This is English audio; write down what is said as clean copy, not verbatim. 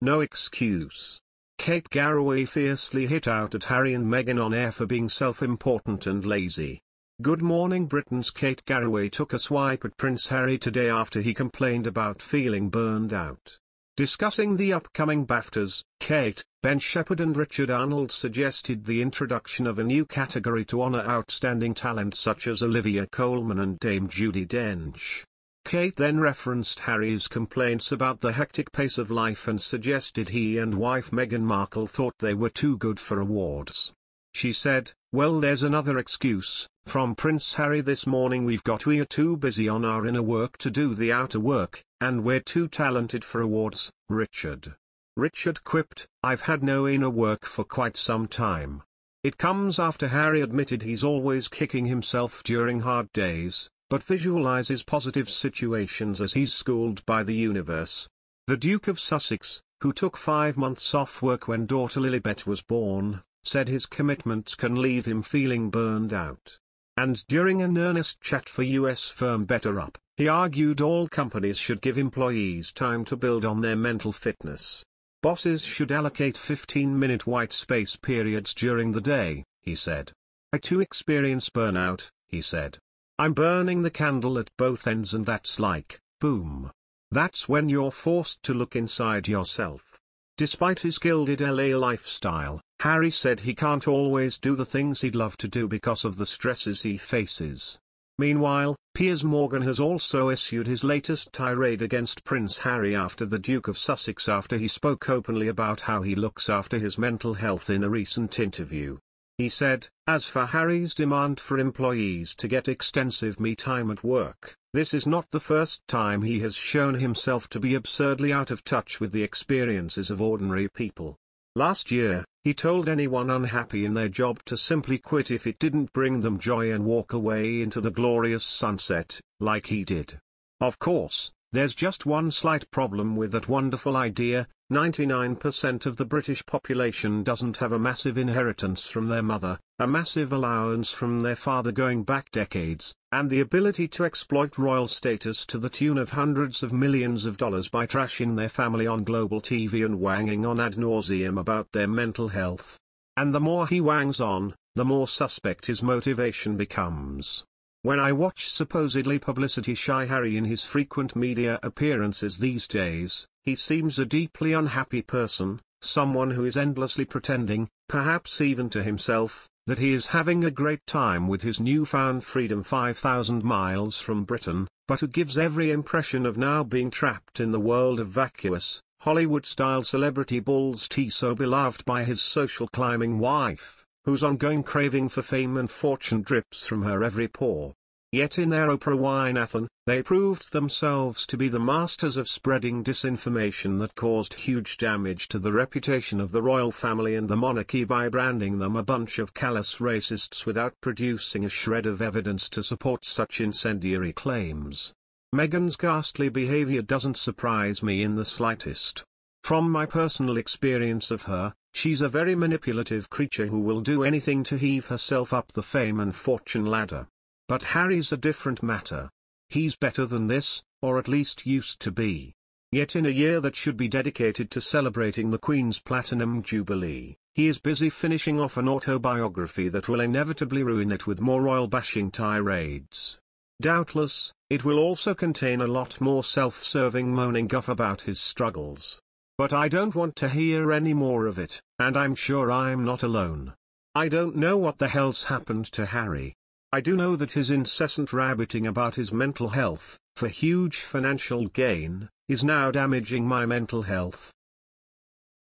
No excuse. Kate Garraway fiercely hit out at Harry and Meghan on air for being self-important and lazy. Good morning Britain's Kate Garraway took a swipe at Prince Harry today after he complained about feeling burned out. Discussing the upcoming Baftas, Kate, Shephard and Richard Arnold suggested the introduction of a new category to honour outstanding talent such as Olivia Colman and Dame Judi Dench. Kate then referenced Harry's complaints about the hectic pace of life and suggested he and wife Meghan Markle thought they were too good for awards. She said, "Well, there's another excuse from Prince Harry this morning. We're too busy on our inner work to do the outer work, and we're too talented for awards, Richard." Richard quipped, "I've had no inner work for quite some time." It comes after Harry admitted he's always kicking himself during hard days, but visualizes positive situations as he's schooled by the universe. The Duke of Sussex, who took 5 months off work when daughter Lilibet was born, said his commitments can leave him feeling burned out. And during an earnest chat for US firm BetterUp, he argued all companies should give employees time to build on their mental fitness. Bosses should allocate 15-minute white space periods during the day, he said. "I too experience burnout," he said. "I'm burning the candle at both ends and that's like, boom. That's when you're forced to look inside yourself." Despite his gilded LA lifestyle, Harry said he can't always do the things he'd love to do because of the stresses he faces. Meanwhile, Piers Morgan has also issued his latest tirade against Prince Harry after the Duke of Sussex after he spoke openly about how he looks after his mental health in a recent interview. He said, "As for Harry's demand for employees to get extensive me time at work, this is not the first time he has shown himself to be absurdly out of touch with the experiences of ordinary people. Last year, he told anyone unhappy in their job to simply quit if it didn't bring them joy and walk away into the glorious sunset, like he did. Of course, there's just one slight problem with that wonderful idea: 99% of the British population doesn't have a massive inheritance from their mother, a massive allowance from their father going back decades, and the ability to exploit royal status to the tune of hundreds of millions of dollars by trashing their family on global TV and wanging on ad nauseum about their mental health. And the more he wangs on, the more suspect his motivation becomes. When I watch supposedly publicity-shy Harry in his frequent media appearances these days, he seems a deeply unhappy person, someone who is endlessly pretending, perhaps even to himself, that he is having a great time with his newfound freedom 5,000 miles from Britain, but who gives every impression of now being trapped in the world of vacuous, Hollywood-style celebrity bulls tea so beloved by his social climbing wife, whose ongoing craving for fame and fortune drips from her every pore. Yet in their Oprah wine-a-thon, they proved themselves to be the masters of spreading disinformation that caused huge damage to the reputation of the royal family and the monarchy by branding them a bunch of callous racists without producing a shred of evidence to support such incendiary claims. Meghan's ghastly behavior doesn't surprise me in the slightest. From my personal experience of her, she's a very manipulative creature who will do anything to heave herself up the fame and fortune ladder. But Harry's a different matter. He's better than this, or at least used to be. Yet in a year that should be dedicated to celebrating the Queen's Platinum Jubilee, he is busy finishing off an autobiography that will inevitably ruin it with more royal-bashing tirades. Doubtless, it will also contain a lot more self-serving moaning guff about his struggles. But I don't want to hear any more of it, and I'm sure I'm not alone. I don't know what the hell's happened to Harry. I do know that his incessant rabbiting about his mental health, for huge financial gain, is now damaging my mental health.